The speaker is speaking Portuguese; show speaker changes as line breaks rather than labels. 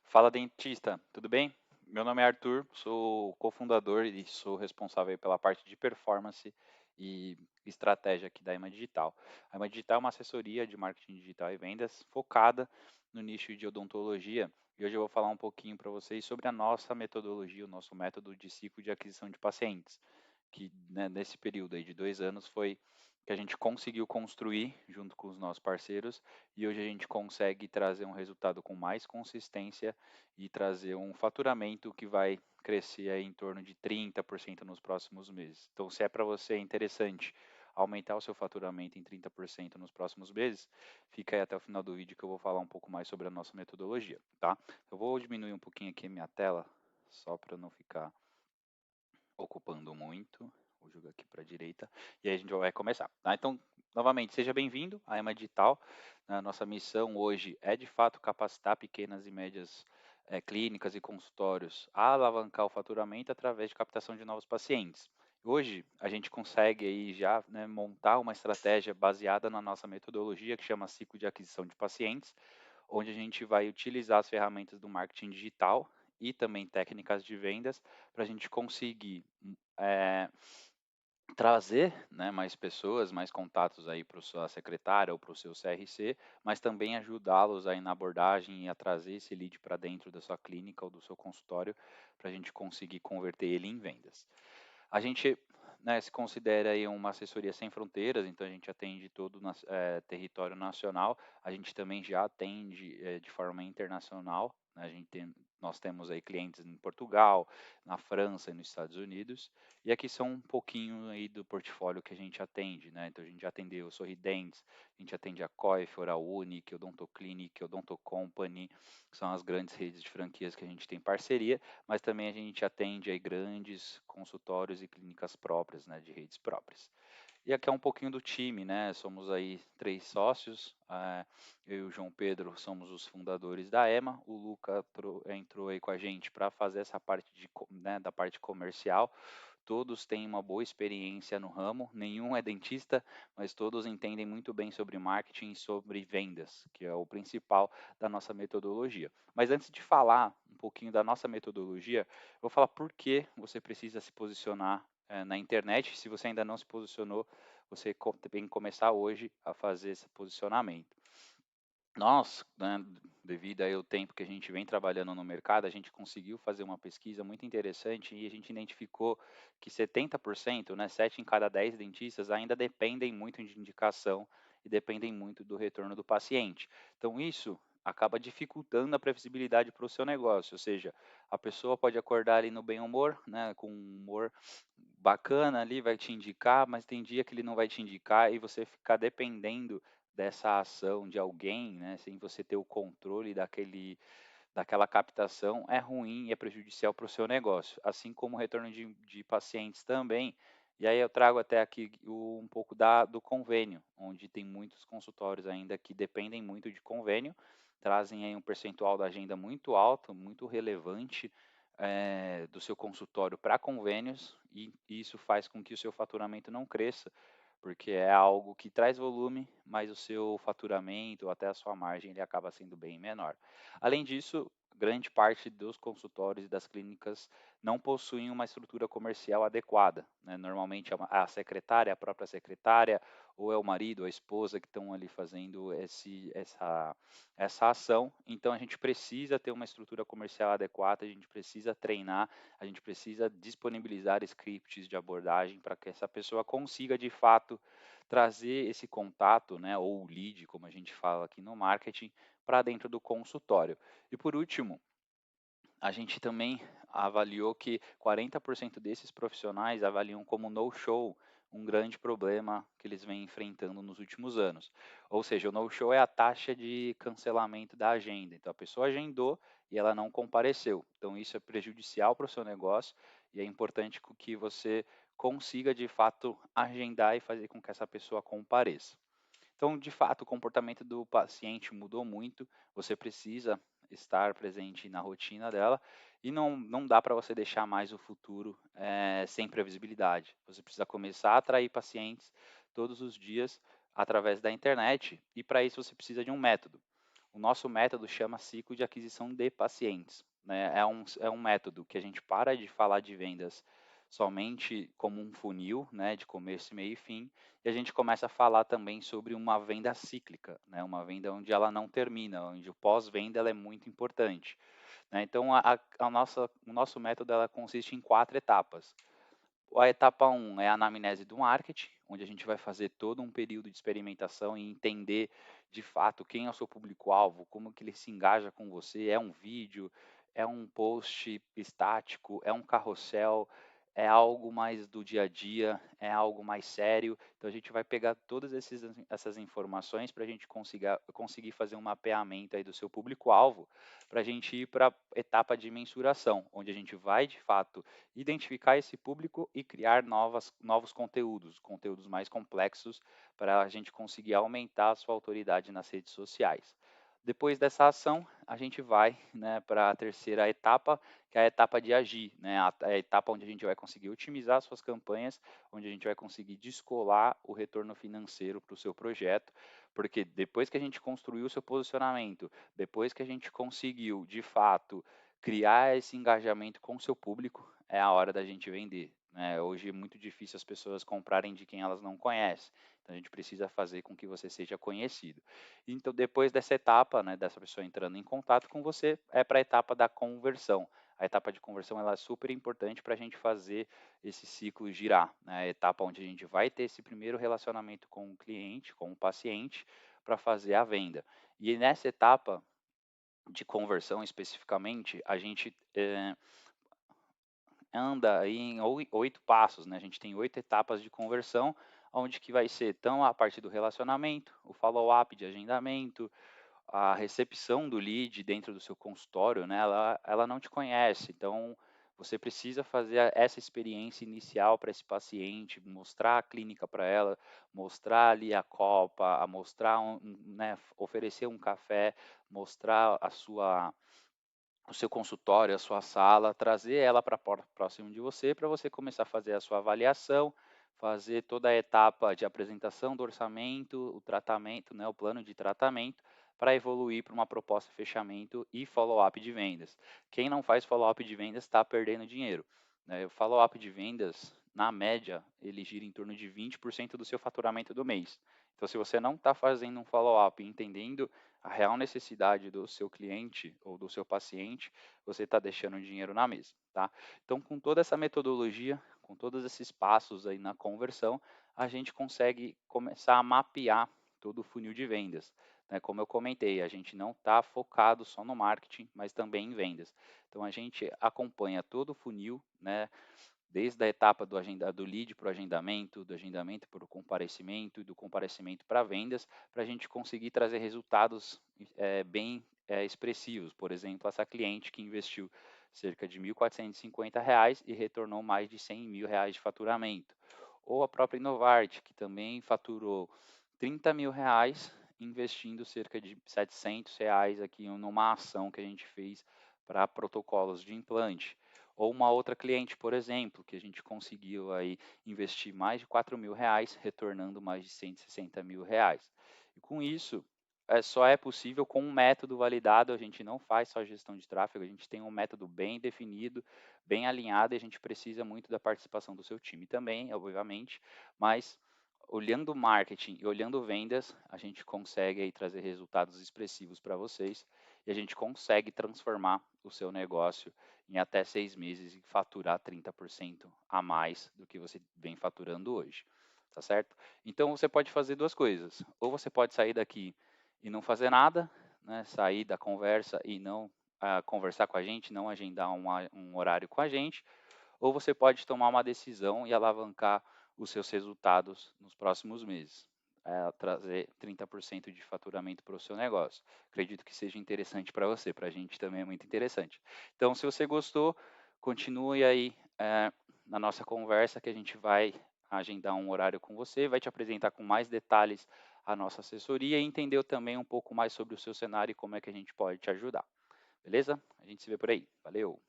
Fala, dentista, tudo bem? Meu nome é Arthur, sou cofundador e sou responsável pela parte de performance e estratégia aqui da Ema Digital. A Ema Digital é uma assessoria de marketing digital e vendas focada no nicho de odontologia. E hoje eu vou falar um pouquinho para vocês sobre a nossa metodologia, o nosso método de ciclo de aquisição de pacientes, que né, nesse período aí de 2 anos foi que a gente conseguiu construir junto com os nossos parceiros e hoje a gente consegue trazer um resultado com mais consistência e trazer um faturamento que vai crescer aí em torno de 30% nos próximos meses. Então, se é para você interessante aumentar o seu faturamento em 30% nos próximos meses, fica aí até o final do vídeo que eu vou falar um pouco mais sobre a nossa metodologia, tá? Eu vou diminuir um pouquinho aqui a minha tela, só para não ficar ocupando muito. Vou jogar aqui para a direita e aí a gente já vai começar, tá? Então, novamente, seja bem-vindo à Ema Digital. A nossa missão hoje é, de fato, capacitar pequenas e médias clínicas e consultórios a alavancar o faturamento através de captação de novos pacientes. Hoje, a gente consegue aí já, né, montar uma estratégia baseada na nossa metodologia que chama ciclo de aquisição de pacientes, onde a gente vai utilizar as ferramentas do marketing digital e também técnicas de vendas para a gente conseguir eh, trazer, né, mais pessoas, mais contatos aí para sua secretária ou para o seu CRC, mas também ajudá-los aí na abordagem e a trazer esse lead para dentro da sua clínica ou do seu consultório para a gente conseguir converter ele em vendas. A gente, né, se considera aí uma assessoria sem fronteiras, então a gente atende todo o território nacional, a gente também já atende de forma internacional, né, nós temos aí clientes em Portugal, na França e nos Estados Unidos, e aqui são um pouquinho aí do portfólio que a gente atende, né, então a gente já atendeu Sorridentes, a gente atende a Coif, Oral Unique, Odontoclinic, Odonto Company, que são as grandes redes de franquias que a gente tem parceria, mas também a gente atende aí grandes consultórios e clínicas próprias, né, de redes próprias. E aqui é um pouquinho do time, né? Somos aí 3 sócios. Eu e o João Pedro somos os fundadores da EMA. O Luca entrou aí com a gente para fazer essa parte né, da parte comercial. Todos têm uma boa experiência no ramo, nenhum é dentista, mas todos entendem muito bem sobre marketing e sobre vendas, que é o principal da nossa metodologia. Mas antes de falar um pouquinho da nossa metodologia, eu vou falar por que você precisa se posicionar na internet. Se você ainda não se posicionou, você tem que começar hoje a fazer esse posicionamento. Nós, né, devido aí ao tempo que a gente vem trabalhando no mercado, a gente conseguiu fazer uma pesquisa muito interessante e a gente identificou que 70%, né, 7 em cada 10 dentistas ainda dependem muito de indicação e dependem muito do retorno do paciente. Então, isso acaba dificultando a previsibilidade para o seu negócio, ou seja, a pessoa pode acordar ali no bem humor, né, com um humor bacana ali, vai te indicar, mas tem dia que ele não vai te indicar e você ficar dependendo dessa ação de alguém, né, sem você ter o controle daquela captação, é ruim e é prejudicial para o seu negócio, assim como o retorno de pacientes também. E aí eu trago até aqui um pouco do convênio, onde tem muitos consultórios ainda que dependem muito de convênio, trazem aí um percentual da agenda muito alto, muito relevante do seu consultório para convênios, e isso faz com que o seu faturamento não cresça, porque é algo que traz volume, mas o seu faturamento ou até a sua margem ele acaba sendo bem menor. Além disso, grande parte dos consultórios e das clínicas não possuem uma estrutura comercial adequada, né? Normalmente é a secretária, a própria secretária, ou é o marido, a esposa que estão ali fazendo essa ação. Então a gente precisa ter uma estrutura comercial adequada, a gente precisa treinar, a gente precisa disponibilizar scripts de abordagem para que essa pessoa consiga de fato trazer esse contato, né, ou lead, como a gente fala aqui no marketing, para dentro do consultório. E por último, a gente também avaliou que 40% desses profissionais avaliam como no-show um grande problema que eles vêm enfrentando nos últimos anos. Ou seja, o no-show é a taxa de cancelamento da agenda. Então, a pessoa agendou e ela não compareceu. Então, isso é prejudicial para o seu negócio e é importante que você consiga, de fato, agendar e fazer com que essa pessoa compareça. Então, de fato, o comportamento do paciente mudou muito, você precisa estar presente na rotina dela e não dá para você deixar mais o futuro sem previsibilidade. Você precisa começar a atrair pacientes todos os dias através da internet e para isso você precisa de um método. O nosso método chama ciclo de aquisição de pacientes, né? É um método que a gente para de falar de vendas somente como um funil, né, de começo, meio e fim, e a gente começa a falar também sobre uma venda cíclica, né, uma venda onde ela não termina, onde o pós-venda ela é muito importante, né? Então o nosso método ela consiste em 4 etapas. A etapa um é a anamnese do marketing, onde a gente vai fazer todo um período de experimentação e entender de fato quem é o seu público-alvo, como que ele se engaja com você, é um vídeo, é um post estático, é um carrossel, é algo mais do dia a dia, é algo mais sério. Então a gente vai pegar todas essas informações para a gente conseguir fazer um mapeamento aí do seu público-alvo, para a gente ir para a etapa de mensuração, onde a gente vai de fato identificar esse público e criar novos conteúdos, conteúdos mais complexos, para a gente conseguir aumentar a sua autoridade nas redes sociais. Depois dessa ação, a gente vai, né, para a terceira etapa, que é a etapa de agir, né, a etapa onde a gente vai conseguir otimizar suas campanhas, onde a gente vai conseguir descolar o retorno financeiro para o seu projeto, porque depois que a gente construiu o seu posicionamento, depois que a gente conseguiu, de fato, criar esse engajamento com o seu público, é a hora da gente vender, né? Hoje é muito difícil as pessoas comprarem de quem elas não conhecem. Então a gente precisa fazer com que você seja conhecido. Então depois dessa etapa, né, dessa pessoa entrando em contato com você, é para a etapa da conversão. A etapa de conversão ela é super importante para a gente fazer esse ciclo girar, né? A etapa onde a gente vai ter esse primeiro relacionamento com o cliente, com o paciente, para fazer a venda. E nessa etapa de conversão especificamente, a gente anda aí em 8 passos, né? A gente tem 8 etapas de conversão, onde que vai ser tão a parte do relacionamento, o follow-up de agendamento, a recepção do lead dentro do seu consultório, né? Ela não te conhece, então você precisa fazer essa experiência inicial para esse paciente, mostrar a clínica para ela, mostrar ali a copa, mostrar né, oferecer um café, mostrar o seu consultório, a sua sala, trazer ela para próximo de você, para você começar a fazer a sua avaliação, fazer toda a etapa de apresentação do orçamento, o tratamento, né, o plano de tratamento, para evoluir para uma proposta de fechamento e follow-up de vendas. Quem não faz follow-up de vendas está perdendo dinheiro, né? O follow-up de vendas, na média, ele gira em torno de 20% do seu faturamento do mês. Então, se você não está fazendo um follow-up entendendo a real necessidade do seu cliente ou do seu paciente, você está deixando dinheiro na mesa, tá? Então, com toda essa metodologia, com todos esses passos aí na conversão, a gente consegue começar a mapear todo o funil de vendas, né? Como eu comentei, a gente não está focado só no marketing, mas também em vendas. Então, a gente acompanha todo o funil, né? Desde a etapa do lead para o agendamento, do agendamento para o comparecimento e do comparecimento para vendas, para a gente conseguir trazer resultados bem expressivos. Por exemplo, essa cliente que investiu cerca de R$ 1.450 e retornou mais de R$ 100.000 de faturamento. Ou a própria Inovart, que também faturou R$ 30.000 investindo cerca de R$ 700 aqui numa ação que a gente fez para protocolos de implante. Ou uma outra cliente, por exemplo, que a gente conseguiu aí investir mais de R$ 4.000, retornando mais de R$ 160.000. E com isso, só é possível com um método validado, a gente não faz só gestão de tráfego, a gente tem um método bem definido, bem alinhado, e a gente precisa muito da participação do seu time também, obviamente, mas olhando marketing e olhando vendas, a gente consegue aí trazer resultados expressivos para vocês e a gente consegue transformar o seu negócio em até 6 meses e faturar 30% a mais do que você vem faturando hoje, tá certo? Então você pode fazer duas coisas, ou você pode sair daqui e não fazer nada, né? Sair da conversa e não conversar com a gente, não agendar um horário com a gente, ou você pode tomar uma decisão e alavancar os seus resultados nos próximos meses. Trazer 30% de faturamento para o seu negócio. Acredito que seja interessante para você, para a gente também é muito interessante. Então, se você gostou, continue aí na nossa conversa que a gente vai agendar um horário com você, vai te apresentar com mais detalhes a nossa assessoria e entender também um pouco mais sobre o seu cenário e como é que a gente pode te ajudar. Beleza? A gente se vê por aí. Valeu!